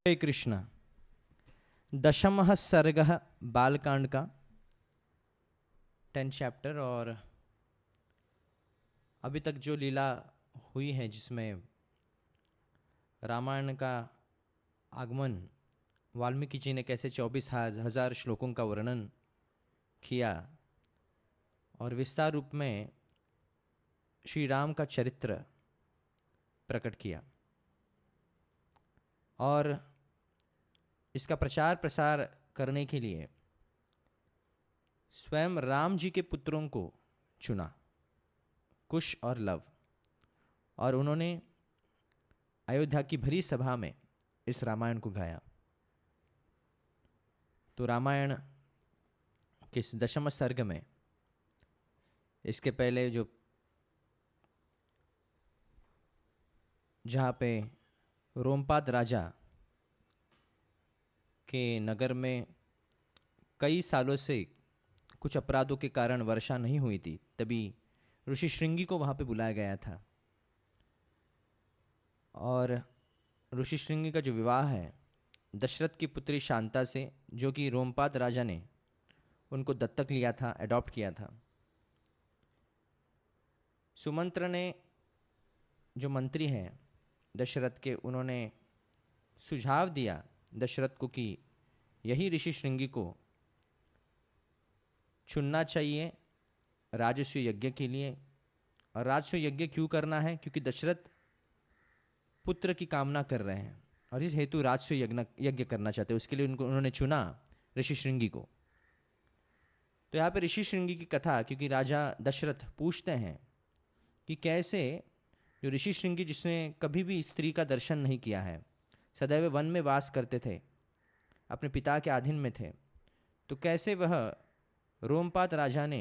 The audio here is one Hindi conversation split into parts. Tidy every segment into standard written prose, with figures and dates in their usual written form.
हरे कृष्ण। दशमः सर्गः बालकांड का 10 चैप्टर। और अभी तक जो लीला हुई है जिसमें रामायण का आगमन वाल्मीकि जी ने कैसे 24,000 श्लोकों का वर्णन किया और विस्तार रूप में श्री राम का चरित्र प्रकट किया और इसका प्रचार प्रसार करने के लिए स्वयं राम जी के पुत्रों को चुना, कुश और लव, और उन्होंने अयोध्या की भरी सभा में इस रामायण को गाया। तो रामायण के इस दशम सर्ग में इसके पहले जो जहाँ पे रोमपाद राजा के नगर में कई सालों से कुछ अपराधों के कारण वर्षा नहीं हुई थी, तभी ऋषि श्रृंगी को वहाँ पे बुलाया गया था। और ऋषि श्रृंगी का जो विवाह है दशरथ की पुत्री शांता से, जो कि रोमपाद राजा ने उनको दत्तक लिया था, अडॉप्ट किया था। सुमंत्र ने, जो मंत्री हैं दशरथ के, उन्होंने सुझाव दिया दशरथ को कि यही ऋषि श्रृंगी को चुनना चाहिए राजस्व यज्ञ के लिए। और राजस्व यज्ञ क्यों करना है? क्योंकि दशरथ पुत्र की कामना कर रहे हैं और इस हेतु राजस्व यज्ञ करना चाहते हैं। उसके लिए उन्होंने चुना ऋषि श्रृंगी को। तो यहाँ पे ऋषि श्रृंगी की कथा, क्योंकि राजा दशरथ पूछते हैं कि कैसे जो ऋषि श्रृंगी जिसने कभी भी स्त्री का दर्शन नहीं किया है, सदैव वन में वास करते थे, अपने पिता के अधीन में थे, तो कैसे वह रोमपाद राजा ने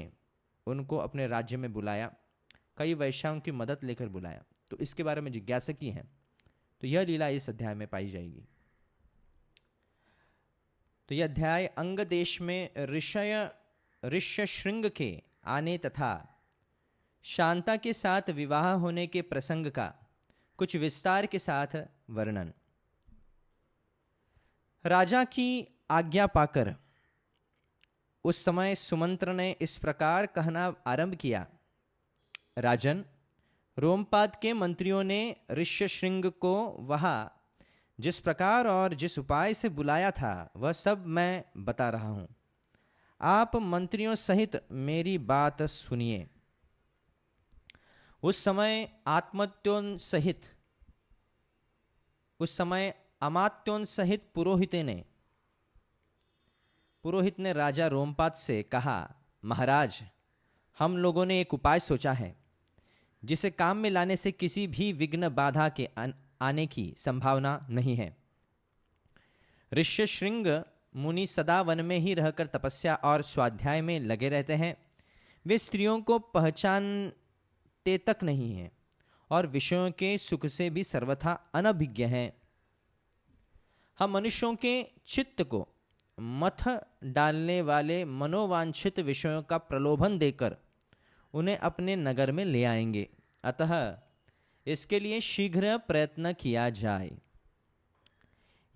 उनको अपने राज्य में बुलाया, कई वैश्याओं की मदद लेकर बुलाया। तो इसके बारे में जिज्ञासा की है, तो यह लीला इस अध्याय में पाई जाएगी। तो यह अध्याय अंग देश में ऋष्यशृंग के आने तथा शांता के साथ विवाह होने के प्रसंग का कुछ विस्तार के साथ वर्णन। राजा की आज्ञा पाकर उस समय सुमंत्र ने इस प्रकार कहना आरंभ किया। राजन, रोमपाद के मंत्रियों ने ऋष्यशृंग को वहाँ जिस प्रकार और जिस उपाय से बुलाया था वह सब मैं बता रहा हूँ। आप मंत्रियों सहित मेरी बात सुनिए। उस समय अमात्यों सहित पुरोहित ने राजा रोमपाद से कहा, महाराज, हम लोगों ने एक उपाय सोचा है जिसे काम में लाने से किसी भी विघ्न बाधा के आने की संभावना नहीं है। ऋष्यशृंग मुनि सदा वन में ही रहकर तपस्या और स्वाध्याय में लगे रहते हैं। वे स्त्रियों को पहचानते तक नहीं हैं और विषयों के सुख से भी सर्वथा अनभिज्ञ हैं। हम मनुष्यों के चित्त को मथ डालने वाले मनोवांछित विषयों का प्रलोभन देकर उन्हें अपने नगर में ले आएंगे। अतः इसके लिए शीघ्र प्रयत्न किया जाए।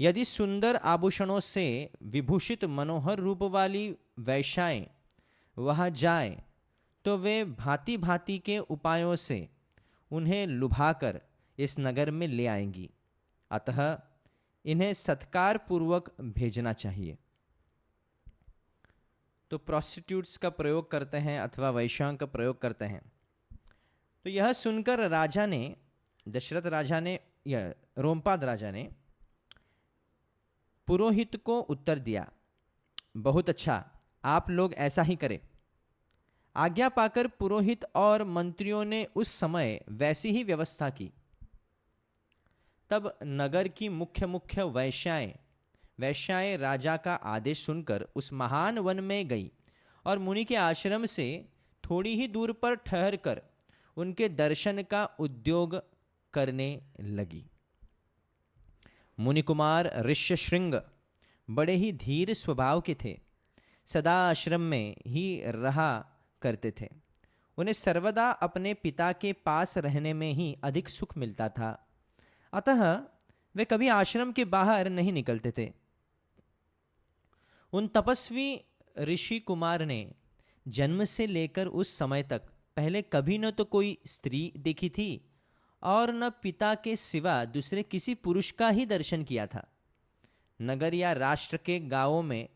यदि सुंदर आभूषणों से विभूषित मनोहर रूप वाली वैश्याएं वहां जाए तो वे भांति भांति के उपायों से उन्हें लुभाकर इस नगर में ले आएंगी। अतः इन्हें सत्कार पूर्वक भेजना चाहिए। तो प्रोस्टिट्यूट्स का प्रयोग करते हैं अथवा वैश्याओं का प्रयोग करते हैं। तो यह सुनकर दशरथ राजा ने या रोमपाद राजा ने पुरोहित को उत्तर दिया, बहुत अच्छा, आप लोग ऐसा ही करें। आज्ञा पाकर पुरोहित और मंत्रियों ने उस समय वैसी ही व्यवस्था की। तब नगर की मुख्य वैश्याएं राजा का आदेश सुनकर उस महान वन में गई और मुनि के आश्रम से थोड़ी ही दूर पर ठहरकर उनके दर्शन का उद्योग करने लगी। मुनि कुमार ऋष्यशृंग बड़े ही धीर स्वभाव के थे, सदा आश्रम में ही रहा करते थे। उन्हें सर्वदा अपने पिता के पास रहने में ही अधिक सुख मिलता था। अतः वे कभी आश्रम के बाहर नहीं निकलते थे। उन तपस्वी ऋषि कुमार ने जन्म से लेकर उस समय तक पहले कभी न तो कोई स्त्री देखी थी और न पिता के सिवा दूसरे किसी पुरुष का ही दर्शन किया था। नगर या राष्ट्र के गांवों में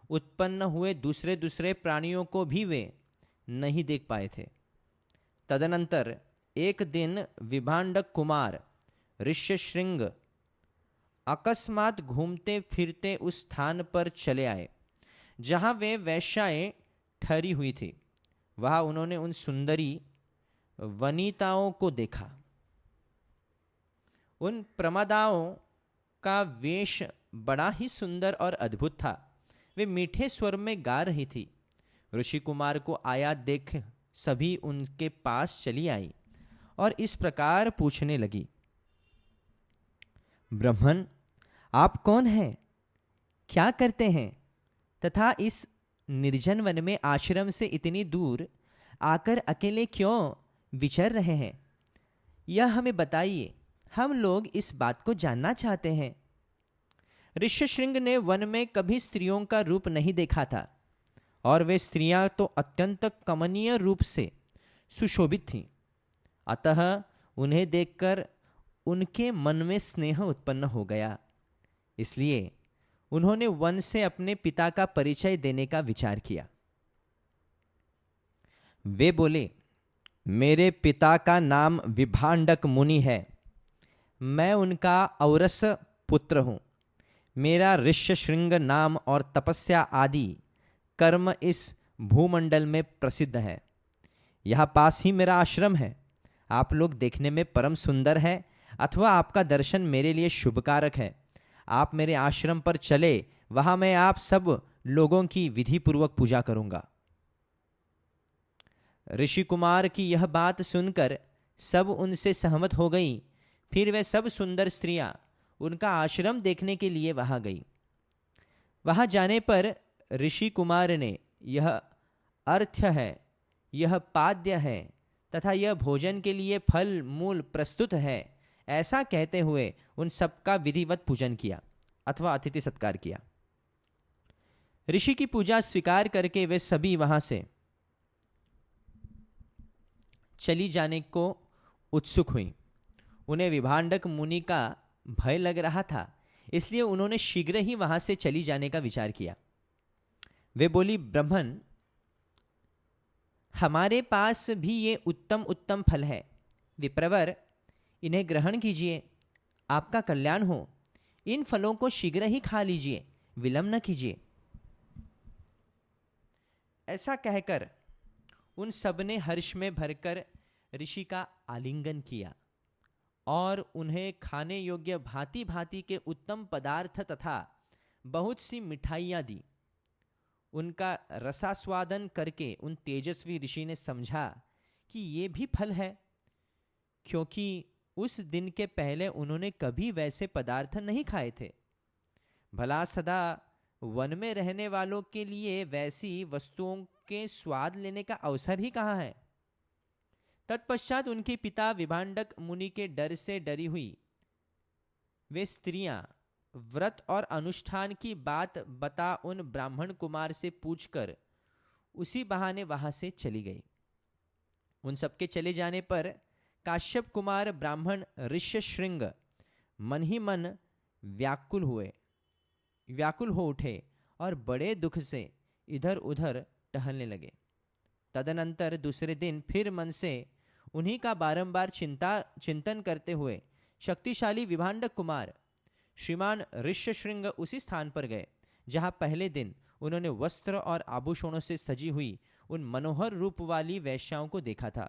उत्पन्न हुए दूसरे दूसरे प्राणियों को भी वे नहीं देख पाए थे। तदनंतर एक दिन विभांडक कुमार ऋष्यशृंग अकस्मात घूमते फिरते उस स्थान पर चले आए जहां वे वेश्याएं ठहरी हुई थी। वहां उन्होंने उन सुंदरी वनिताओं को देखा। उन प्रमदाओं का वेश बड़ा ही सुंदर और अद्भुत था। वे मीठे स्वर में गा रही थी। ऋषि कुमार को आया देख सभी उनके पास चली आई और इस प्रकार पूछने लगी, ब्राह्मण, आप कौन हैं, क्या करते हैं तथा इस निर्जन वन में आश्रम से इतनी दूर आकर अकेले क्यों विचर रहे हैं? यह हमें बताइए, हम लोग इस बात को जानना चाहते हैं। ऋष्यशृंग ने वन में कभी स्त्रियों का रूप नहीं देखा था और वे स्त्रियां तो अत्यंत कमनीय रूप से सुशोभित थीं। अतः उन्हें देखकर उनके मन में स्नेह उत्पन्न हो गया। इसलिए उन्होंने वन से अपने पिता का परिचय देने का विचार किया। वे बोले, मेरे पिता का नाम विभांडक मुनि है। मैं उनका औरस पुत्र हूं। मेरा ऋष्यशृंग नाम और तपस्या आदि कर्म इस भूमंडल में प्रसिद्ध है। यह पास ही मेरा आश्रम है। आप लोग देखने में परम सुंदर है अथवा आपका दर्शन मेरे लिए शुभकारक है। आप मेरे आश्रम पर चले, वहां मैं आप सब लोगों की विधि पूर्वक पूजा करूंगा। ऋषि कुमार की यह बात सुनकर सब उनसे सहमत हो गई। फिर वे सब सुंदर स्त्रियां उनका आश्रम देखने के लिए वहां गई। वहां जाने पर ऋषि कुमार ने यह अर्थ है, यह पाद्य है तथा यह भोजन के लिए फल मूल प्रस्तुत है, ऐसा कहते हुए उन सबका विधिवत पूजन किया अथवा अतिथि सत्कार किया। ऋषि की पूजा स्वीकार करके वे सभी वहां से चली जाने को उत्सुक हुई। उन्हें विभांडक मुनि का भय लग रहा था, इसलिए उन्होंने शीघ्र ही वहां से चली जाने का विचार किया। वे बोली, ब्राह्मण, हमारे पास भी ये उत्तम उत्तम फल है। विप्रवर, इन्हें ग्रहण कीजिए, आपका कल्याण हो। इन फलों को शीघ्र ही खा लीजिए, विलंब न कीजिए। ऐसा कहकर उन सब ने हर्ष में भरकर ऋषि का आलिंगन किया और उन्हें खाने योग्य भांति भांति के उत्तम पदार्थ तथा बहुत सी मिठाइयाँ दी। उनका रसास्वादन करके उन तेजस्वी ऋषि ने समझा कि ये भी फल है, क्योंकि उस दिन के पहले उन्होंने कभी वैसे पदार्थ नहीं खाए थे। भला सदा वन में रहने वालों के लिए वैसी वस्तुओं के स्वाद लेने का अवसर ही कहाँ है। तत्पश्चात उनके पिता विभांडक मुनि के डर से डरी हुई वे स्त्रियां व्रत और अनुष्ठान की बात बता उन ब्राह्मण कुमार से पूछकर उसी बहाने वहां से चली गई। उन सबके चले जाने पर काश्यप कुमार ब्राह्मण ऋष्यशृंग मन ही मन व्याकुल हो उठे और बड़े दुख से इधर उधर टहलने लगे। तदनंतर दूसरे दिन फिर मन से उन्हीं का बारंबार चिंतन करते हुए शक्तिशाली विभांडक कुमार श्रीमान ऋष्यशृंग उसी स्थान पर गए जहां पहले दिन उन्होंने वस्त्र और आभूषणों से सजी हुई उन मनोहर रूप वाली वेश्याओं को देखा था।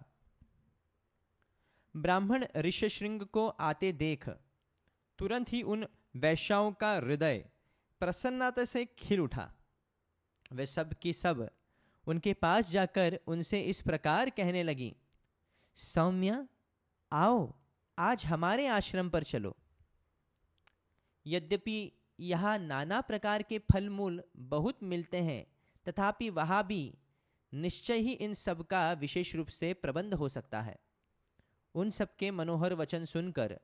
ब्राह्मण ऋष्यशृंग को आते देख तुरंत ही उन वेश्याओं का हृदय प्रसन्नता से खिल उठा। वे सब की सब उनके पास जाकर उनसे इस प्रकार कहने लगी, सौम्य, आओ, आज हमारे आश्रम पर चलो। यद्यपि यहाँ नाना प्रकार के फल मूल बहुत मिलते हैं, तथापि वहाँ भी निश्चय ही इन सब का विशेष रूप से प्रबंध हो सकता है। उन सबके मनोहर वचन सुनकर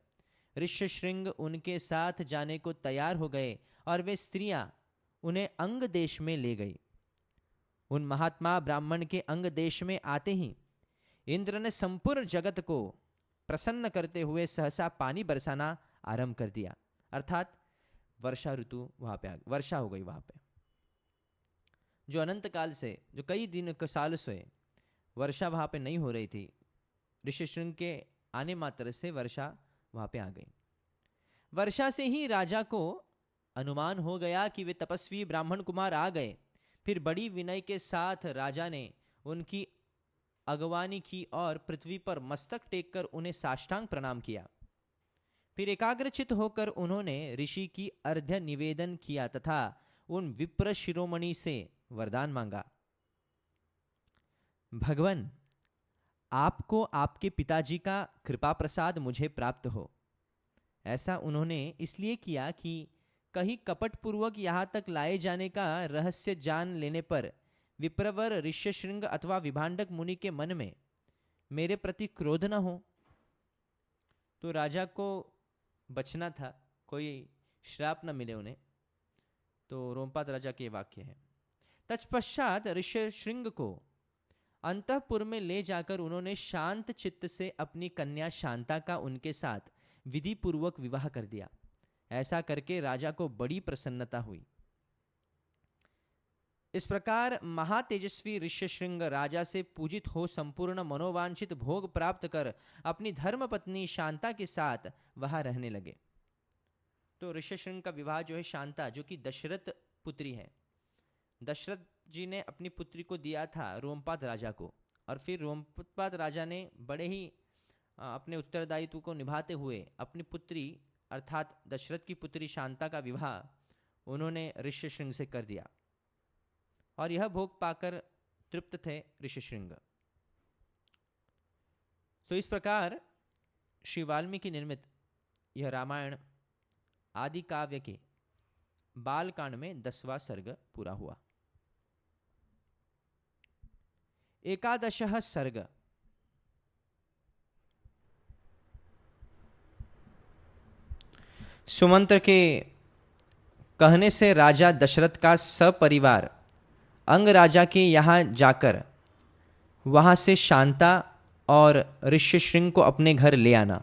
ऋष्यशृंग उनके साथ जाने को तैयार हो गए और वे स्त्रियां उन्हें अंग देश में ले गई। उन महात्मा ब्राह्मण के अंग देश में आते ही इंद्र ने संपूर्ण जगत को प्रसन्न करते हुए सहसा पानी बरसाना आरंभ कर दिया, अर्थात वर्षा ऋतु वहां पे वर्षा हो गई। वहां पे जो अनंत काल से, जो कई दिन साल से वर्षा वहां पे नहीं हो रही थी, ऋष्यशृंग के आने मात्र से वर्षा वहां पे आ गई। वर्षा से ही राजा को अनुमान हो गया कि वे तपस्वी ब्राह्मण कुमार आ गए। फिर बड़ी विनय के साथ राजा ने उनकी अगवानी की और पृथ्वी पर मस्तक टेक कर उन्हें साष्टांग प्रणाम किया। फिर एकाग्रचित होकर उन्होंने ऋषि की अर्घ्य निवेदन किया तथा उन विप्र शिरोमणि से वरदान मांगा। भगवान, आपको आपके पिताजी का कृपा प्रसाद मुझे प्राप्त हो। ऐसा उन्होंने इसलिए किया कि कहीं कपटपूर्वक यहाँ तक लाए जाने का रहस्य जान लेने पर विप्रवर ऋष्यशृंग अथवा विभांडक मुनि के मन में मेरे प्रति क्रोध न हो। तो राजा को बचना था, कोई श्राप न मिले उन्हें। तो रोमपाद राजा के वाक्य है। तत्पश्चात ऋष्यशृंग को अंतःपुर में ले जाकर उन्होंने शांत चित्त से अपनी कन्या शांता का उनके साथ विधि पूर्वक विवाह कर दिया। ऐसा करके राजा को बड़ी प्रसन्नता हुई। इस प्रकार महातेजस्वी ऋष्यशृंग राजा से पूजित हो संपूर्ण मनोवांछित भोग प्राप्त कर अपनी धर्म पत्नी शांता के साथ वहां रहने लगे। तो ऋष्यशृंग का विवाह जो है शांता, जो कि दशरथ पुत्री है, दशरथ जी ने अपनी पुत्री को दिया था रोमपाद राजा को, और फिर रोमपाद राजा ने बड़े ही अपने उत्तरदायित्व को निभाते हुए अपनी पुत्री अर्थात दशरथ की पुत्री शांता का विवाह उन्होंने ऋष्यशृंग से कर दिया, और यह भोग पाकर तृप्त थे ऋष्यशृंग। तो इस प्रकार श्री वाल्मीकि निर्मित यह रामायण आदि काव्य के बालकांड में 10वां सर्ग पूरा हुआ। 11वां सर्ग। सुमंत्र के कहने से राजा दशरथ का सपरिवार अंग राजा के यहाँ जाकर वहाँ से शांता और ऋष्यशृंग को अपने घर ले आना।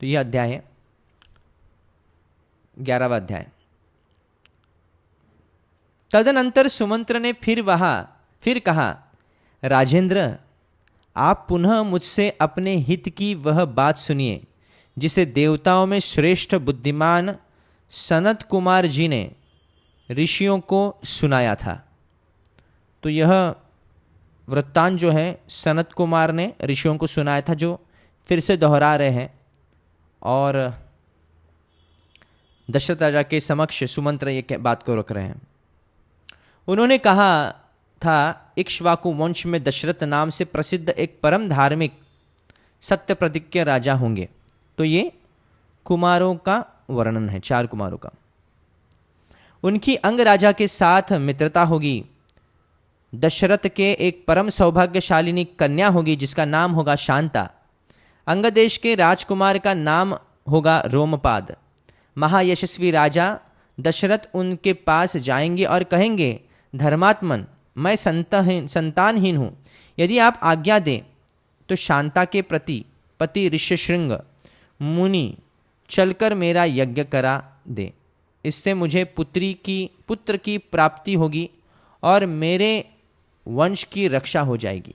तो यह अध्याय है, 11वां अध्याय। तदनंतर सुमंत्र ने फिर कहा, राजेंद्र, आप पुनः मुझसे अपने हित की वह बात सुनिए जिसे देवताओं में श्रेष्ठ बुद्धिमान सनत कुमार जी ने ऋषियों को सुनाया था। तो यह वृत्तांत जो है सनत कुमार ने ऋषियों को सुनाया था, जो फिर से दोहरा रहे हैं, और दशरथ राजा के समक्ष सुमंत्र ये बात को रख रहे हैं। उन्होंने कहा था, इक्ष्वाकु वंश में दशरथ नाम से प्रसिद्ध एक परम धार्मिक सत्य प्रतिज्ञ राजा होंगे। तो ये कुमारों का वर्णन है, 4 कुमारों का। उनकी अंग राजा के साथ मित्रता होगी। दशरथ के एक परम सौभाग्यशालिनी कन्या होगी जिसका नाम होगा शांता। अंग देश के राजकुमार का नाम होगा रोमपाद। महायशस्वी राजा दशरथ उनके पास जाएंगे और कहेंगे, धर्मात्मन, मैं संतानहीन हूँ, यदि आप आज्ञा दें तो शांता के पति ऋष्यशृंग मुनि चलकर मेरा यज्ञ करा दे। इससे मुझे पुत्र की प्राप्ति होगी और मेरे वंश की रक्षा हो जाएगी।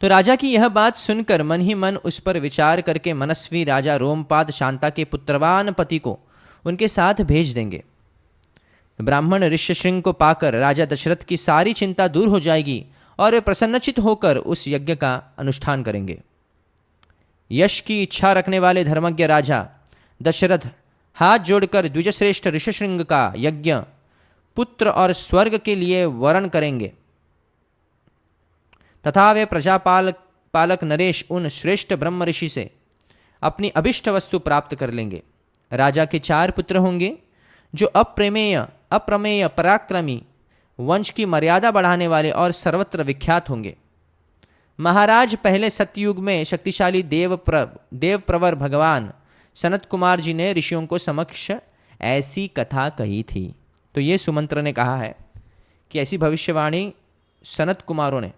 तो राजा की यह बात सुनकर मन ही मन उस पर विचार करके मनस्वी राजा रोमपाद शांता के पुत्रवान पति को उनके साथ भेज देंगे। ब्राह्मण ऋष्यशृंग को पाकर राजा दशरथ की सारी चिंता दूर हो जाएगी और वे प्रसन्नचित होकर उस यज्ञ का अनुष्ठान करेंगे। यश की इच्छा रखने वाले धर्मज्ञ राजा दशरथ हाथ जोड़कर द्विजश्रेष्ठ ऋष्यशृंग का यज्ञ पुत्र और स्वर्ग के लिए वरण करेंगे तथा वे पालक नरेश उन श्रेष्ठ ब्रह्म ऋषि से अपनी अभिष्ट वस्तु प्राप्त कर लेंगे। राजा के 4 पुत्र होंगे जो अप्रमेय पराक्रमी, वंश की मर्यादा बढ़ाने वाले और सर्वत्र विख्यात होंगे। महाराज पहले सतयुग में शक्तिशाली देव प्रवर भगवान सनत कुमार जी ने ऋषियों को समक्ष ऐसी कथा कही थी। तो ये सुमंत्र ने कहा है कि ऐसी भविष्यवाणी सनत कुमारों ने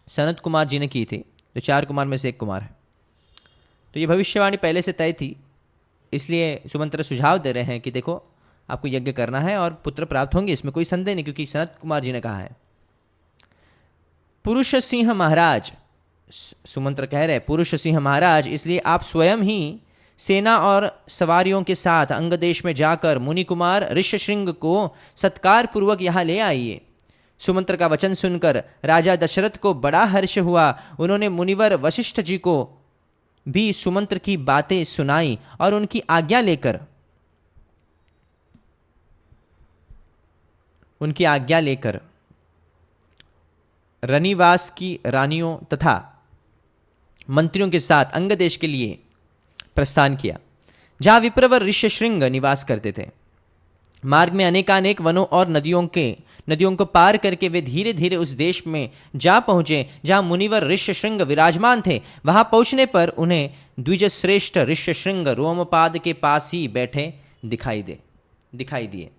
सनत कुमार जी ने की थी, जो 4 कुमार में से एक कुमार है। तो ये भविष्यवाणी पहले से तय थी, इसलिए सुमंत्र सुझाव दे रहे हैं कि देखो आपको यज्ञ करना है और पुत्र प्राप्त होंगे, इसमें कोई संदेह नहीं, क्योंकि सनत कुमार जी ने कहा है। पुरुष सिंह महाराज, सुमंत्र कह रहे पुरुष सिंह महाराज, इसलिए आप स्वयं ही सेना और सवारियों के साथ अंग देश में जाकर मुनि कुमार ऋष्यशृंग को सत्कार पूर्वक यहाँ ले आइए। सुमंत्र का वचन सुनकर राजा दशरथ को बड़ा हर्ष हुआ। उन्होंने मुनिवर वशिष्ठ जी को भी सुमंत्र की बातें सुनाई और उनकी आज्ञा लेकर रनिवास की रानियों तथा मंत्रियों के साथ अंग देश के लिए प्रस्थान किया, जहां विप्रवर ऋष्यशृंग निवास करते थे। मार्ग में अनेकानेक वनों और नदियों को पार करके वे धीरे धीरे उस देश में जा पहुंचे जहां मुनिवर ऋष्यशृंग विराजमान थे। वहां पहुंचने पर उन्हें द्विजश्रेष्ठ ऋष्यशृंग रोमपाद के पास ही बैठे दिखाई दिए।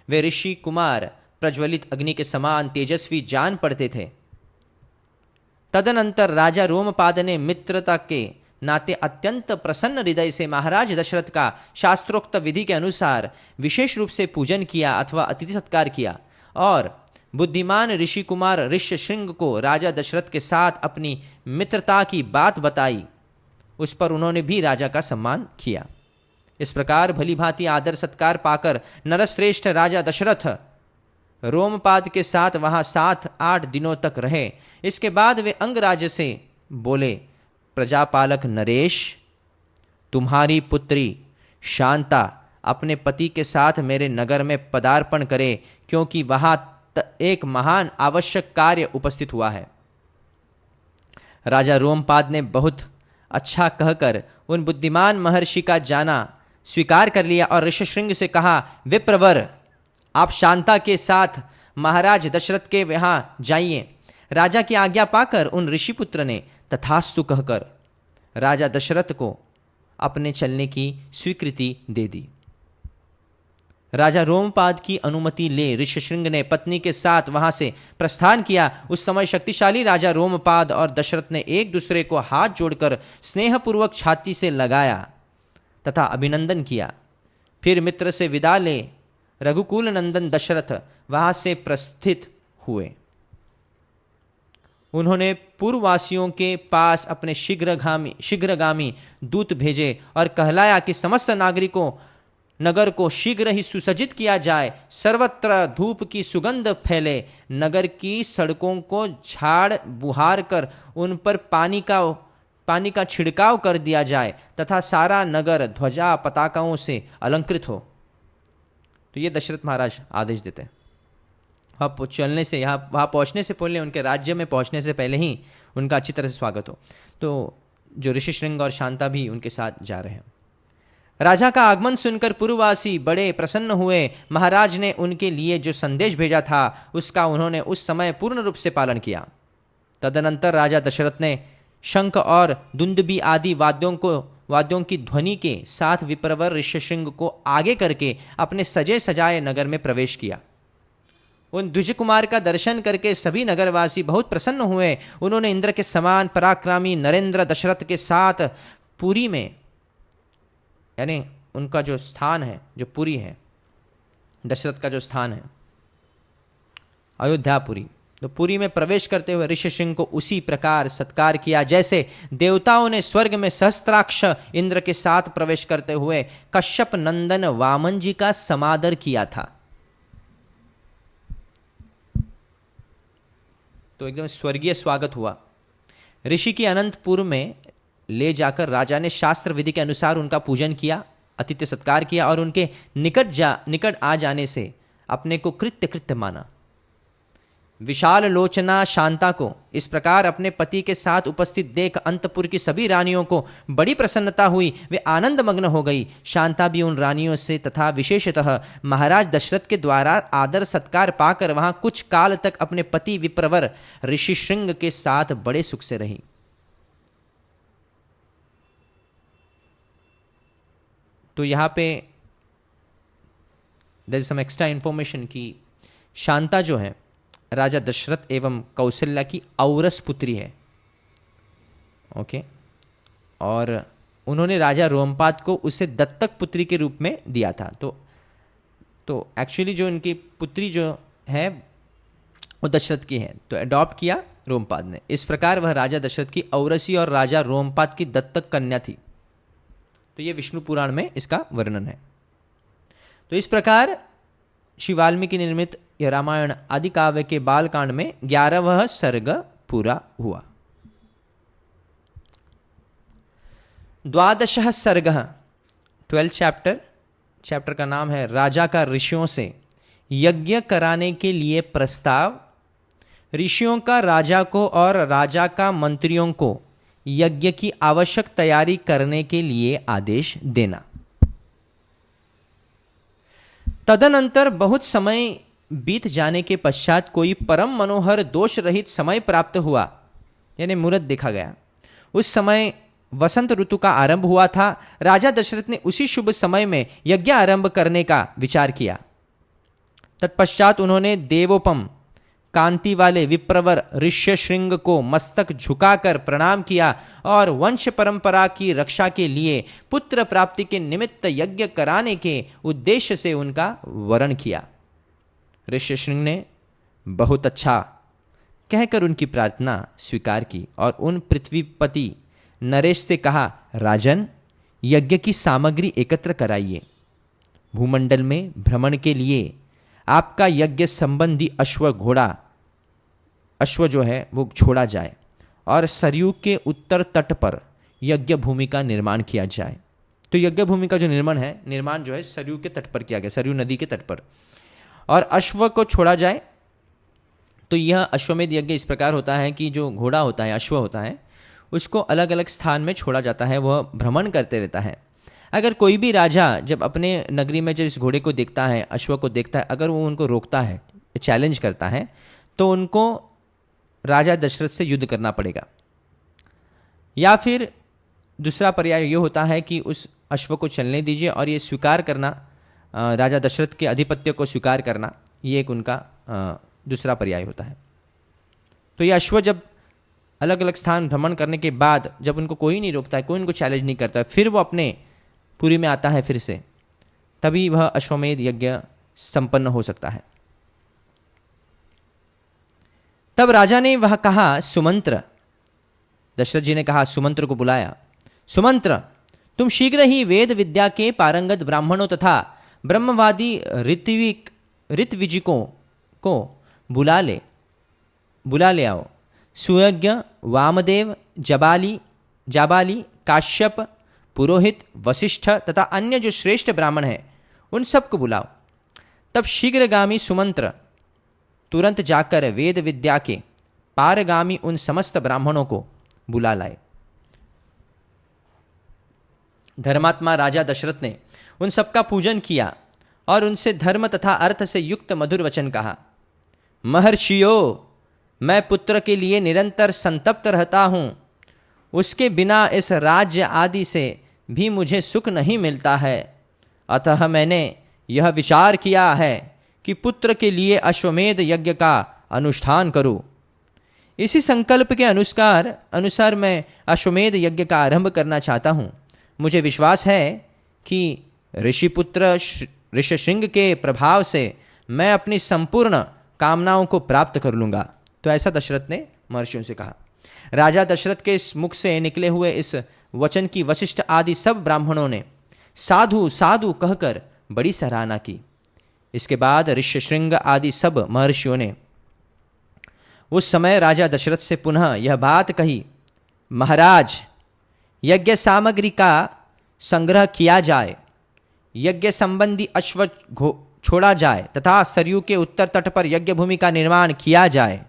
वे ऋषि कुमार प्रज्वलित अग्नि के समान तेजस्वी जान पड़ते थे। तदनंतर राजा रोमपाद ने मित्रता के नाते अत्यंत प्रसन्न हृदय से महाराज दशरथ का शास्त्रोक्त विधि के अनुसार विशेष रूप से पूजन किया अथवा अतिथि सत्कार किया और बुद्धिमान ऋषि कुमार ऋष्यशृंग को राजा दशरथ के साथ अपनी मित्रता की बात बताई। उस पर उन्होंने भी राजा का सम्मान किया। इस प्रकार भली भांति आदर सत्कार पाकर नरश्रेष्ठ राजा दशरथ रोमपाद के साथ वहां 7-8 दिनों तक रहे। इसके बाद वे अंगराज से बोले, प्रजापालक नरेश, तुम्हारी पुत्री शांता अपने पति के साथ मेरे नगर में पदार्पण करे, क्योंकि वहां एक महान आवश्यक कार्य उपस्थित हुआ है। राजा रोमपाद ने बहुत अच्छा कहकर उन बुद्धिमान महर्षि का जाना स्वीकार कर लिया और ऋष्यशृंग से कहा, विप्रवर, आप शांता के साथ महाराज दशरथ के वहां जाइए। राजा की आज्ञा पाकर उन ऋषिपुत्र ने तथास्तु कहकर राजा दशरथ को अपने चलने की स्वीकृति दे दी। राजा रोमपाद की अनुमति ले ऋष्यशृंग ने पत्नी के साथ वहां से प्रस्थान किया। उस समय शक्तिशाली राजा रोमपाद और दशरथ ने एक दूसरे को हाथ जोड़कर स्नेहपूर्वक छाती से लगाया तथा अभिनंदन किया। फिर मित्र से विदा ले रघुकुल नंदन दशरथ वहां से प्रस्थित हुए। उन्होंने पूर्ववासियों के पास अपने शीघ्रगामी दूत भेजे और कहलाया कि समस्त नगर को शीघ्र ही सुसज्जित किया जाए, सर्वत्र धूप की सुगंध फैले, नगर की सड़कों को झाड़ बुहार कर उन पर पानी का छिड़काव कर दिया जाए तथा सारा नगर ध्वजा पताकाओं से अलंकृत हो। तो ये दशरथ महाराज आदेश देते हैं। वहाँ चलने से वहाँ पहुँचने से पहले, उनके राज्य में पहुँचने से पहले ही उनका अच्छी तरह से स्वागत हो। तो जो ऋषिशृंग और शांता भी उनके साथ जा रहे हैं। राजा का आगमन सुनकर पूर्ववासी बड़े प्रसन्न हुए। महाराज ने उनके लिए जो संदेश भेजा था उसका उन्होंने उस समय पूर्ण रूप से पालन किया। तदनंतर राजा दशरथ ने शंख और दुंदुभी आदि वाद्यों की ध्वनि के साथ विप्रवर ऋष्यशृंग को आगे करके अपने सजे सजाए नगर में प्रवेश किया। उन द्विज कुमार का दर्शन करके सभी नगरवासी बहुत प्रसन्न हुए। उन्होंने इंद्र के समान पराक्रमी नरेंद्र दशरथ के साथ पुरी में, यानी उनका जो स्थान है, जो पुरी है, दशरथ का जो स्थान है अयोध्यापुरी, तो पुरी में प्रवेश करते हुए ऋष्यशृंग को उसी प्रकार सत्कार किया जैसे देवताओं ने स्वर्ग में सहस्त्राक्ष इंद्र के साथ प्रवेश करते हुए कश्यप नंदन वामन जी का समादर किया था। तो एकदम स्वर्गीय स्वागत हुआ। ऋषि की अनंतपुर में ले जाकर राजा ने शास्त्र विधि के अनुसार उनका पूजन किया, आतिथ्य सत्कार किया और उनके निकट आ जाने से अपने को कृत्य माना। विशाल लोचना शांता को इस प्रकार अपने पति के साथ उपस्थित देख अंतपुर की सभी रानियों को बड़ी प्रसन्नता हुई। वे आनंद मग्न हो गई। शांता भी उन रानियों से तथा विशेषतः महाराज दशरथ के द्वारा आदर सत्कार पाकर वहां कुछ काल तक अपने पति विप्रवर ऋषिशृंग के साथ बड़े सुख से रही। तो यहाँ पे there is some extra information कि शांता जो है राजा दशरथ एवं कौशल्या की औरस पुत्री है। ओके, और उन्होंने राजा रोमपाद को उसे दत्तक पुत्री के रूप में दिया था। तो एक्चुअली जो इनकी पुत्री जो है वो दशरथ की है, तो अडॉप्ट किया रोमपाद ने। इस प्रकार वह राजा दशरथ की औरसी और राजा रोमपाद की दत्तक कन्या थी। तो ये विष्णु पुराण में इसका वर्णन है। तो इस प्रकार श्री वाल्मीकि निर्मित यह रामायण आदि काव्य के बालकांड में 11वां सर्ग पूरा हुआ। 12वां सर्ग 12th चैप्टर का नाम है राजा का ऋषियों से यज्ञ कराने के लिए प्रस्ताव। ऋषियों का राजा को और राजा का मंत्रियों को यज्ञ की आवश्यक तैयारी करने के लिए आदेश देना। तदनंतर बहुत समय बीत जाने के पश्चात कोई परम मनोहर दोष रहित समय प्राप्त हुआ, यानी मुहूर्त देखा गया। उस समय वसंत ऋतु का आरंभ हुआ था। राजा दशरथ ने उसी शुभ समय में यज्ञ आरंभ करने का विचार किया। तत्पश्चात उन्होंने देवोपम कांति वाले विप्रवर ऋष्यशृंग को मस्तक झुकाकर प्रणाम किया और वंश परंपरा की रक्षा के लिए पुत्र प्राप्ति के निमित्त यज्ञ कराने के उद्देश्य से उनका वरण किया। ऋष्यशृंग ने बहुत अच्छा कहकर उनकी प्रार्थना स्वीकार की और उन पृथ्वीपति नरेश से कहा, राजन, यज्ञ की सामग्री एकत्र कराइए। भूमंडल में भ्रमण के लिए आपका यज्ञ संबंधी अश्व जो है वो छोड़ा जाए और सरयू के उत्तर तट पर यज्ञ भूमि का निर्माण किया जाए। तो यज्ञ भूमि का जो निर्माण जो है सरयू के तट पर किया गया, सरयू नदी के तट पर, और अश्व को छोड़ा जाए। तो यह अश्वमेध यज्ञ इस प्रकार होता है कि जो घोड़ा होता है, अश्व होता है, उसको अलग अलग स्थान में छोड़ा जाता है, वह भ्रमण करते रहता है। अगर कोई भी राजा जब अपने नगरी में जब इस घोड़े को देखता है, अश्व को देखता है, अगर वो उनको रोकता है, चैलेंज करता है, तो उनको राजा दशरथ से युद्ध करना पड़ेगा। या फिर दूसरा पर्याय ये होता है कि उस अश्व को चलने दीजिए और ये स्वीकार करना, राजा दशरथ के आधिपत्य को स्वीकार करना, ये एक उनका दूसरा पर्याय होता है। तो ये अश्व जब अलग अलग स्थान भ्रमण करने के बाद जब उनको कोई नहीं रोकता है, कोई उनको चैलेंज नहीं करता है, फिर वो अपने पुरी में आता है फिर से, तभी वह अश्वमेध यज्ञ संपन्न हो सकता है। तब राजा ने वह कहा, सुमंत्र, दशरथ जी ने कहा, सुमंत्र को बुलाया। सुमंत्र, तुम शीघ्र ही वेद विद्या के पारंगत ब्राह्मणों तथा ब्रह्मवादी ऋत्विजिकों को बुला ले आओ। सुयज्ञ, वामदेव, जाबाली, काश्यप, पुरोहित, वशिष्ठ तथा अन्य जो श्रेष्ठ ब्राह्मण हैं उन सबको बुलाओ। तब शीघ्रगामी सुमंत्र तुरंत जाकर वेद विद्या के पारगामी उन समस्त ब्राह्मणों को बुला लाए। धर्मात्मा राजा दशरथ ने उन सबका पूजन किया और उनसे धर्म तथा अर्थ से युक्त मधुर वचन कहा। महर्षियों, मैं पुत्र के लिए निरंतर संतप्त रहता हूँ। उसके बिना इस राज्य आदि से भी मुझे सुख नहीं मिलता है। अतः मैंने यह विचार किया है कि पुत्र के लिए अश्वमेध यज्ञ का अनुष्ठान करूं। इसी संकल्प के अनुसार मैं अश्वमेध यज्ञ का आरंभ करना चाहता हूं। मुझे विश्वास है कि ऋषिपुत्र ऋष्यशृंग के प्रभाव से मैं अपनी संपूर्ण कामनाओं को प्राप्त कर लूँगा। तो ऐसा दशरथ ने महर्षियों से कहा। राजा दशरथ के इस मुख से निकले हुए इस वचन की वशिष्ठ आदि सब ब्राह्मणों ने साधु साधु कहकर बड़ी सराहना की। इसके बाद ऋष्यशृंग आदि सब महर्षियों ने उस समय राजा दशरथ से पुनः यह बात कही, महाराज, यज्ञ सामग्री का संग्रह किया जाए, यज्ञ संबंधी अश्व छोड़ा जाए तथा सरयू के उत्तर तट पर यज्ञ भूमि का निर्माण किया जाए।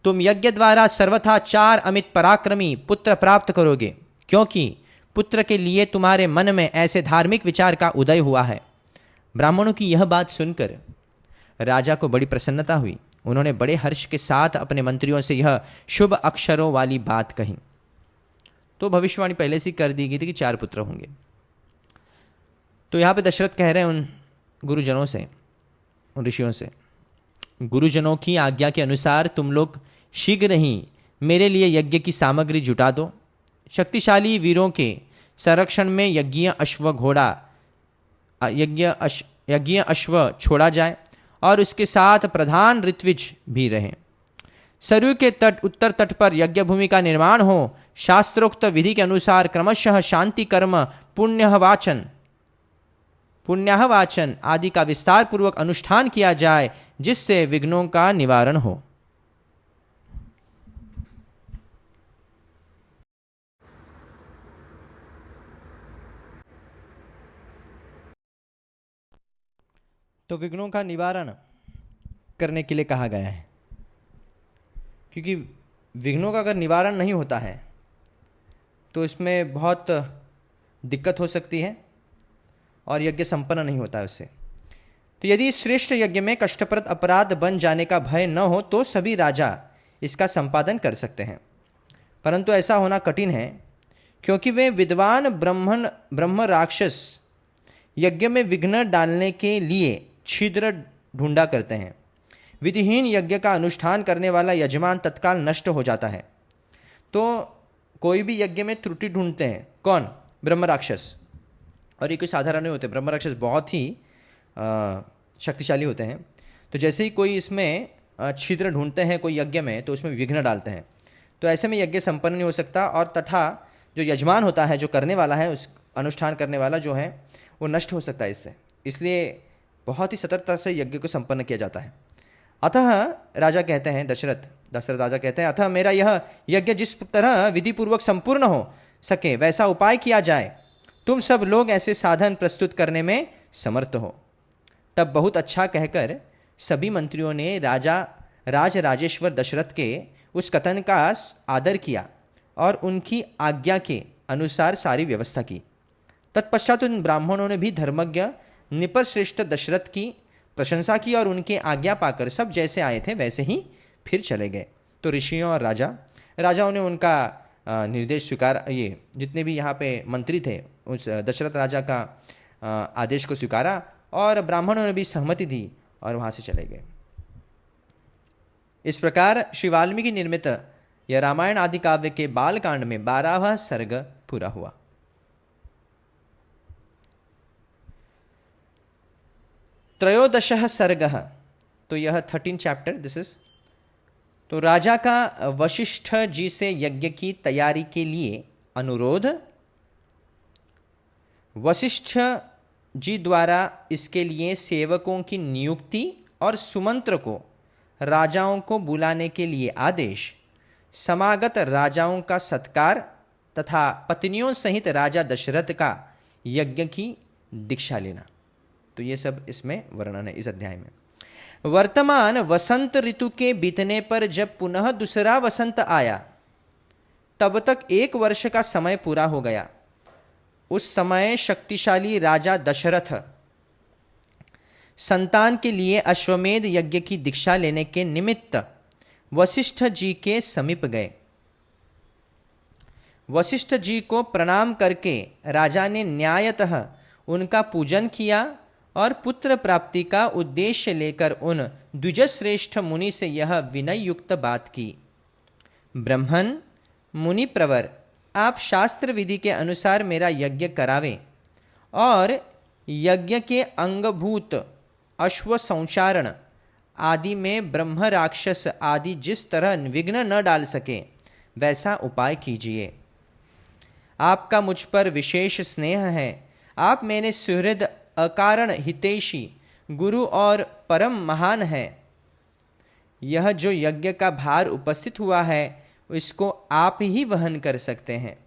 तुम यज्ञ द्वारा सर्वथा 4 अमित पराक्रमी पुत्र प्राप्त करोगे, क्योंकि पुत्र के लिए तुम्हारे मन में ऐसे धार्मिक विचार का उदय हुआ है। ब्राह्मणों की यह बात सुनकर राजा को बड़ी प्रसन्नता हुई। उन्होंने बड़े हर्ष के साथ अपने मंत्रियों से यह शुभ अक्षरों वाली बात कही। तो भविष्यवाणी पहले से कर दी गई थी कि 4 पुत्र होंगे। तो यहाँ पे दशरथ कह रहे हैं उन गुरुजनों से, उन ऋषियों से, गुरुजनों की आज्ञा के अनुसार तुम लोग शीघ्र ही मेरे लिए यज्ञ की सामग्री जुटा दो। शक्तिशाली वीरों के संरक्षण में यज्ञ अश्व छोड़ा जाए और उसके साथ प्रधान ऋत्विज भी रहें। सरयू के उत्तर तट पर यज्ञ भूमि का निर्माण हो। शास्त्रोक्त विधि के अनुसार क्रमशः शांति कर्म, पुण्याहवाचन आदि का विस्तार पूर्वक अनुष्ठान किया जाए, जिससे विघ्नों का निवारण हो। तो विघ्नों का निवारण करने के लिए कहा गया है, क्योंकि विघ्नों का अगर निवारण नहीं होता है तो इसमें बहुत दिक्कत हो सकती है और यज्ञ संपन्न नहीं होता है उससे। तो यदि श्रेष्ठ यज्ञ में कष्टप्रद अपराध बन जाने का भय न हो तो सभी राजा इसका संपादन कर सकते हैं, परंतु ऐसा होना कठिन है, क्योंकि वे विद्वान ब्रह्म राक्षस यज्ञ में विघ्न डालने के लिए छिद्र ढूंढा करते हैं। विधिहीन यज्ञ का अनुष्ठान करने वाला यजमान तत्काल नष्ट हो जाता है। तो कोई भी यज्ञ में त्रुटि ढूंढते हैं, कौन? ब्रह्म राक्षस। और ये कोई साधारण नहीं होते, ब्रह्म राक्षस बहुत ही शक्तिशाली होते हैं। तो जैसे ही कोई इसमें छिद्र ढूंढते हैं कोई यज्ञ में, तो उसमें विघ्न डालते हैं। तो ऐसे में यज्ञ संपन्न नहीं हो सकता, और तथा जो यजमान होता है, जो करने वाला है, उस अनुष्ठान करने वाला जो है, वो नष्ट हो सकता है इससे। इसलिए बहुत ही सतर्कता से यज्ञ को संपन्न किया जाता है। अतः राजा कहते हैं, दशरथ राजा कहते हैं, अतः मेरा यह यज्ञ जिस तरह विधि पूर्वक संपूर्ण हो सके वैसा उपाय किया जाए। तुम सब लोग ऐसे साधन प्रस्तुत करने में समर्थ हो। तब बहुत अच्छा कहकर सभी मंत्रियों ने राजेश्वर दशरथ के उस कथन का आदर किया और उनकी आज्ञा के अनुसार सारी व्यवस्था की। तत्पश्चात उन ब्राह्मणों ने भी धर्मज्ञ निपश्रेष्ठ दशरथ की प्रशंसा की और उनके आज्ञा पाकर सब जैसे आए थे वैसे ही फिर चले गए। तो ऋषियों और राजाओं ने उनका निर्देश स्वीकार, ये जितने भी यहाँ पे मंत्री थे उस दशरथ राजा का आदेश को स्वीकारा, और ब्राह्मणों ने भी सहमति दी और वहाँ से चले गए। इस प्रकार श्री वाल्मीकि निर्मित यह रामायण आदि काव्य के बालकांड में 12वां सर्ग पूरा हुआ। त्रयोदशः सर्गः, तो यह 13 चैप्टर दिस इज। तो राजा का वशिष्ठ जी से यज्ञ की तैयारी के लिए अनुरोध। वशिष्ठ जी द्वारा इसके लिए सेवकों की नियुक्ति और सुमंत्र को राजाओं को बुलाने के लिए आदेश। समागत राजाओं का सत्कार तथा पत्नियों सहित राजा दशरथ का यज्ञ की दीक्षा लेना। तो ये सब इसमें वर्णन है इस अध्याय में। वर्तमान वसंत ऋतु के बीतने पर जब पुनः दूसरा वसंत आया, तब तक 1 वर्ष का समय पूरा हो गया। उस समय शक्तिशाली राजा दशरथ संतान के लिए अश्वमेध यज्ञ की दीक्षा लेने के निमित्त वशिष्ठ जी के समीप गए। वशिष्ठ जी को प्रणाम करके राजा ने न्यायतः उनका पूजन किया और पुत्र प्राप्ति का उद्देश्य लेकर उन द्विजश्रेष्ठ मुनि से यह विनय युक्त बात की। ब्रह्मन मुनि प्रवर, आप शास्त्र विधि के अनुसार मेरा यज्ञ करावें और यज्ञ के अंगभूत अश्व संचारण आदि में ब्रह्म राक्षस आदि जिस तरह विघ्न न डाल सके वैसा उपाय कीजिए। आपका मुझ पर विशेष स्नेह है। आप मेरे सुहृद, अकारण हितैषी, गुरु और परम महान है। यह जो यज्ञ का भार उपस्थित हुआ है इसको आप ही वहन कर सकते हैं।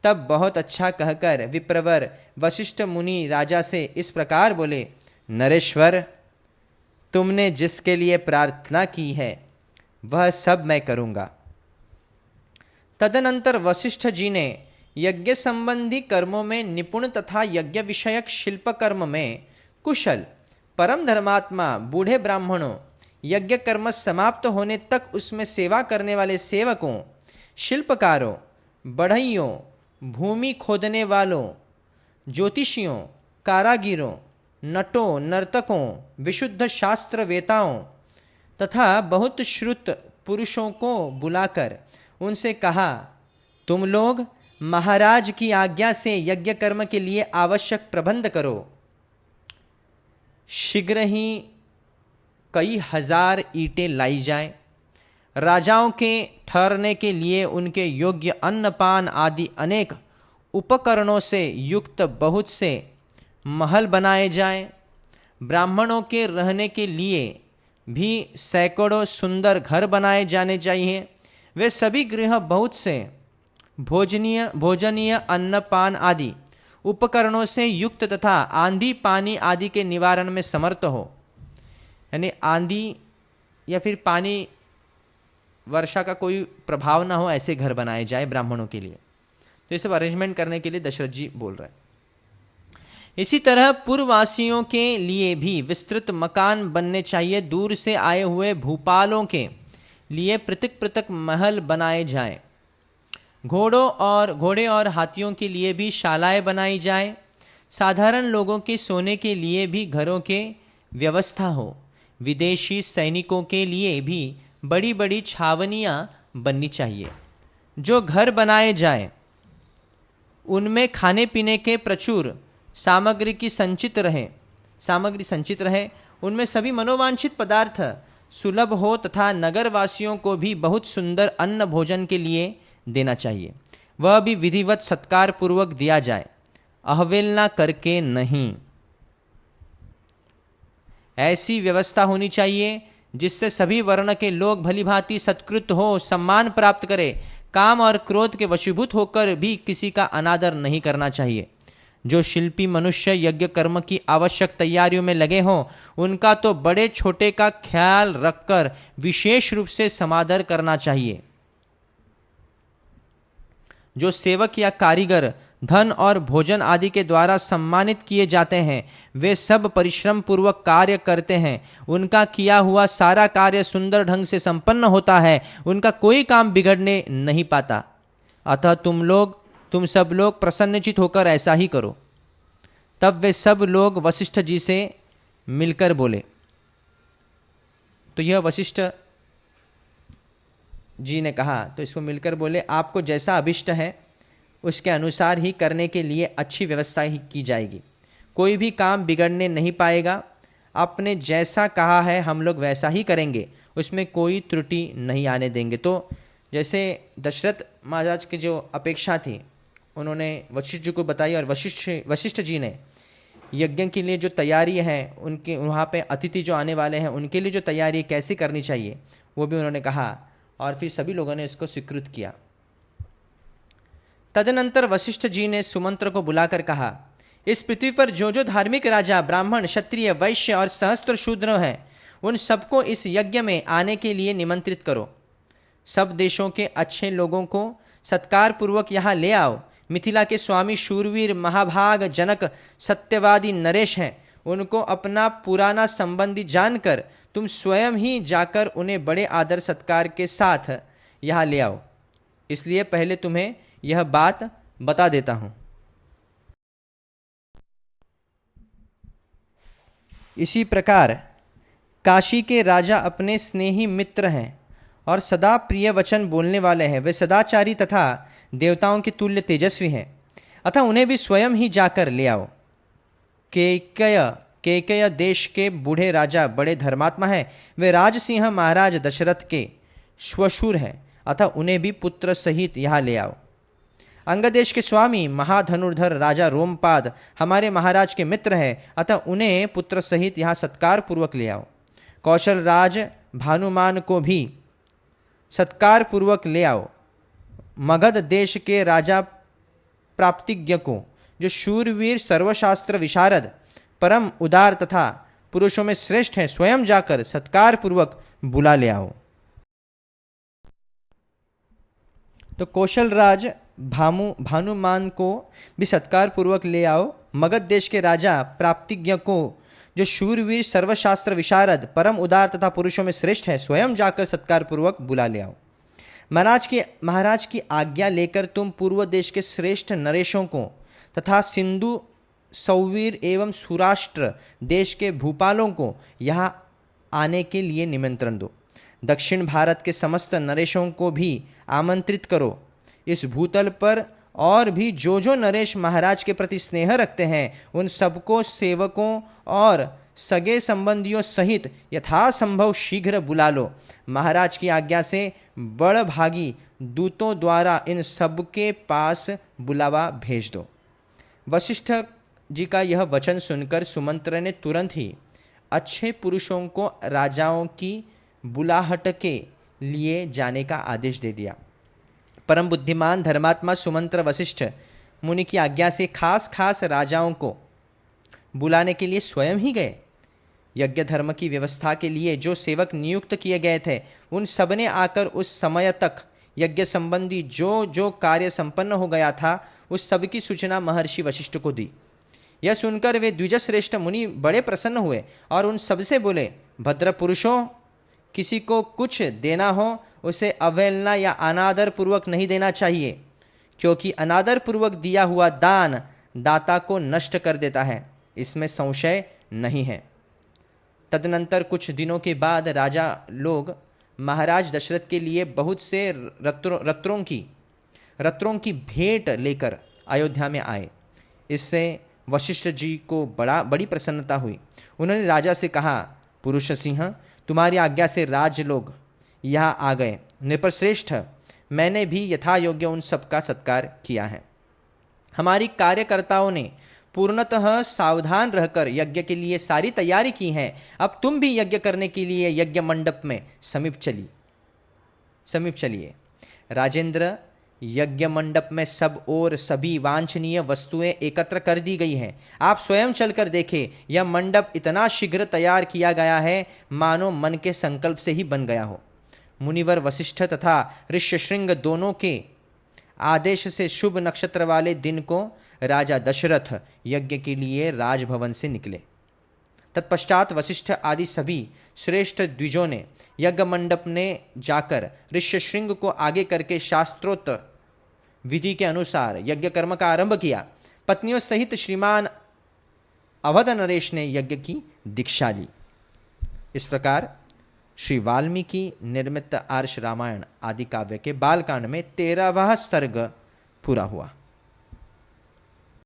तब बहुत अच्छा कहकर विप्रवर वशिष्ठ मुनि राजा से इस प्रकार बोले, नरेश्वर, तुमने जिसके लिए प्रार्थना की है वह सब मैं करूँगा। तदनंतर वशिष्ठ जी ने यज्ञ संबंधी कर्मों में निपुण तथा यज्ञ विषयक शिल्प कर्म में कुशल परम धर्मात्मा बूढ़े ब्राह्मणों, यज्ञ कर्म समाप्त होने तक उसमें सेवा करने वाले सेवकों, शिल्पकारों, बढ़इयों, भूमि खोदने वालों, ज्योतिषियों, कारागिरों, नटों, नर्तकों, विशुद्ध शास्त्रवेताओं तथा बहुत श्रुत पुरुषों को बुलाकर उनसे कहा, तुम लोग महाराज की आज्ञा से यज्ञ कर्म के लिए आवश्यक प्रबंध करो। शीघ्र ही कई हजार ईंटें लाई जाएं। राजाओं के ठहरने के लिए उनके योग्य अन्नपान आदि अनेक उपकरणों से युक्त बहुत से महल बनाए जाएं। ब्राह्मणों के रहने के लिए भी सैकड़ों सुंदर घर बनाए जाने चाहिए। वे सभी गृह बहुत से भोजनीय अन्नपान आदि उपकरणों से युक्त तथा आंधी पानी आदि के निवारण में समर्थ हो। यानी आंधी या फिर पानी वर्षा का कोई प्रभाव ना हो, ऐसे घर बनाए जाए ब्राह्मणों के लिए। तो ये सब अरेंजमेंट करने के लिए दशरथ जी बोल रहे हैं। इसी तरह पूर्ववासियों के लिए भी विस्तृत मकान बनने चाहिए। दूर से आए हुए भूपालों के लिए पृथक पृथक महल बनाए जाएं। घोड़े और हाथियों के लिए भी शालाएं बनाई जाएं। साधारण लोगों के सोने के लिए भी घरों के व्यवस्था हो। विदेशी सैनिकों के लिए भी बड़ी बड़ी छावनियां बननी चाहिए। जो घर बनाए जाएं उनमें खाने पीने के प्रचुर सामग्री संचित रहे। उनमें सभी मनोवांछित पदार्थ सुलभ हो तथा नगरवासियों को भी बहुत सुंदर अन्न भोजन के लिए देना चाहिए। वह भी विधिवत सत्कार पूर्वक दिया जाए, अवहेलना करके नहीं। ऐसी व्यवस्था होनी चाहिए जिससे सभी वर्ण के लोग भलीभांति सत्कृत हो, सम्मान प्राप्त करे। काम और क्रोध के वशीभूत होकर भी किसी का अनादर नहीं करना चाहिए। जो शिल्पी मनुष्य यज्ञ कर्म की आवश्यक तैयारियों में लगे हों, उनका तो बड़े छोटे का ख्याल रखकर विशेष रूप से समादर करना चाहिए। जो सेवक या कारीगर धन और भोजन आदि के द्वारा सम्मानित किए जाते हैं, वे सब परिश्रम पूर्वक कार्य करते हैं। उनका किया हुआ सारा कार्य सुंदर ढंग से संपन्न होता है। उनका कोई काम बिगड़ने नहीं पाता। अतः तुम सब लोग प्रसन्नचित होकर ऐसा ही करो। तब वे सब लोग वशिष्ठ जी से मिलकर बोले। तो यह वशिष्ठ जी ने कहा, तो इसको मिलकर बोले, आपको जैसा अभिष्ट है उसके अनुसार ही करने के लिए अच्छी व्यवस्था ही की जाएगी। कोई भी काम बिगड़ने नहीं पाएगा। आपने जैसा कहा है हम लोग वैसा ही करेंगे, उसमें कोई त्रुटि नहीं आने देंगे। तो जैसे दशरथ महाराज की जो अपेक्षा थी उन्होंने वशिष्ठ जी को बताई, और वशिष्ठ जी ने यज्ञ के लिए जो तैयारी है, उनके वहाँ पे अतिथि जो आने वाले हैं उनके लिए जो तैयारी कैसे करनी चाहिए वो भी उन्होंने कहा, और फिर सभी लोगों ने इसको स्वीकृत किया। तदनंतर वशिष्ठ जी ने सुमंत्र को बुलाकर कहा, इस पृथ्वी पर जो जो धार्मिक राजा, ब्राह्मण, क्षत्रिय, वैश्य और सहस्त्र शूद्र हैं, उन सबको इस यज्ञ में आने के लिए निमंत्रित करो। सब देशों के अच्छे लोगों को सत्कार पूर्वक यहाँ ले आओ। मिथिला के स्वामी शूरवीर महाभाग जनक सत्यवादी नरेश हैं। उनको अपना पुराना संबंधी जानकर तुम स्वयं ही जाकर उन्हें बड़े आदर सत्कार के साथ यहाँ ले आओ। इसलिए पहले तुम्हें यह बात बता देता हूँ। इसी प्रकार काशी के राजा अपने स्नेही मित्र हैं और सदा प्रिय वचन बोलने वाले हैं। वे सदाचारी तथा देवताओं के तुल्य तेजस्वी हैं, अतः उन्हें भी स्वयं ही जाकर ले आओ। केकय देश के बूढ़े राजा बड़े धर्मात्मा हैं। वे राजसिंह महाराज दशरथ के श्वशुर हैं, अतः उन्हें भी पुत्र सहित यहाँ ले आओ। अंगदेश के स्वामी महाधनुर्धर राजा रोमपाद हमारे महाराज के मित्र हैं, अतः उन्हें पुत्र सहित यहाँ सत्कार पूर्वक ले आओ। कौशल राज भानुमान को भी सत्कार पूर्वक ले आओ। मगध देश के राजा प्राप्तिज्ञ को, जो शूरवीर, सर्वशास्त्र विशारद, परम उदार तथा पुरुषों में श्रेष्ठ हैं, स्वयं जाकर सत्कार पूर्वक बुला ले आओ। तो कौशल राज भानुमान को भी सत्कार पूर्वक ले आओ। मगध देश के राजा प्राप्तिज्ञ को, जो शूरवीर, सर्वशास्त्र विशारद, परम उदार तथा पुरुषों में श्रेष्ठ है, स्वयं जाकर सत्कार पूर्वक बुला ले आओ। महाराज की आज्ञा लेकर तुम पूर्व देश के श्रेष्ठ नरेशों को तथा सौवीर एवं सुराष्ट्र देश के भूपालों को यहाँ आने के लिए निमंत्रण दो। दक्षिण भारत के समस्त नरेशों को भी आमंत्रित करो। इस भूतल पर और भी जो जो नरेश महाराज के प्रति स्नेह रखते हैं उन सबको सेवकों और सगे संबंधियों सहित यथासंभव शीघ्र बुला लो। महाराज की आज्ञा से बड़भागी दूतों द्वारा इन सबके पास बुलावा भेज दो। वशिष्ठ जी का यह वचन सुनकर सुमंत्र ने तुरंत ही अच्छे पुरुषों को राजाओं की बुलाहट के लिए जाने का आदेश दे दिया। परम बुद्धिमान धर्मात्मा सुमंत्र वशिष्ठ मुनि की आज्ञा से खास राजाओं को बुलाने के लिए स्वयं ही गए। यज्ञ धर्म की व्यवस्था के लिए जो सेवक नियुक्त किए गए थे उन सबने आकर उस समय तक यज्ञ संबंधी जो जो कार्य संपन्न हो गया था उस सब की सूचना महर्षि वशिष्ठ को दी। यह सुनकर वे द्विजश्रेष्ठ मुनि बड़े प्रसन्न हुए और उन सबसे बोले, भद्र पुरुषों, किसी को कुछ देना हो उसे अवहेलना या अनादर पूर्वक नहीं देना चाहिए, क्योंकि अनादर पूर्वक दिया हुआ दान दाता को नष्ट कर देता है, इसमें संशय नहीं है। तदनंतर कुछ दिनों के बाद राजा लोग महाराज दशरथ के लिए बहुत से रत्नों की भेंट लेकर अयोध्या में आए। इससे वशिष्ठ जी को बड़ी प्रसन्नता हुई। उन्होंने राजा से कहा, पुरुष सिंह, तुम्हारी आज्ञा से राज लोग यहाँ आ गए। नृपश्रेष्ठ, मैंने भी यथा योग्य उन सबका सत्कार किया है। हमारी कार्यकर्ताओं ने पूर्णतः सावधान रहकर यज्ञ के लिए सारी तैयारी की है। अब तुम भी यज्ञ करने के लिए यज्ञ मंडप में समीप चलिए। राजेंद्र, यज्ञ मंडप में सब और सभी वांछनीय वस्तुएं एकत्र कर दी गई हैं। आप स्वयं चलकर देखें, यह मंडप इतना शीघ्र तैयार किया गया है मानो मन के संकल्प से ही बन गया हो। मुनिवर वशिष्ठ तथा ऋष्यशृंग दोनों के आदेश से शुभ नक्षत्र वाले दिन को राजा दशरथ यज्ञ के लिए राजभवन से निकले। तत्पश्चात वशिष्ठ आदि सभी श्रेष्ठ द्विजों ने यज्ञ मंडप में जाकर ऋष्यशृंग को आगे करके शास्त्रोक्त विधि के अनुसार यज्ञ कर्म का आरंभ किया। पत्नियों सहित श्रीमान अवध नरेश ने यज्ञ की दीक्षा ली। इस प्रकार श्री वाल्मीकि निर्मित आर्ष रामायण आदि काव्य के बालकांड में 13वां सर्ग पूरा हुआ।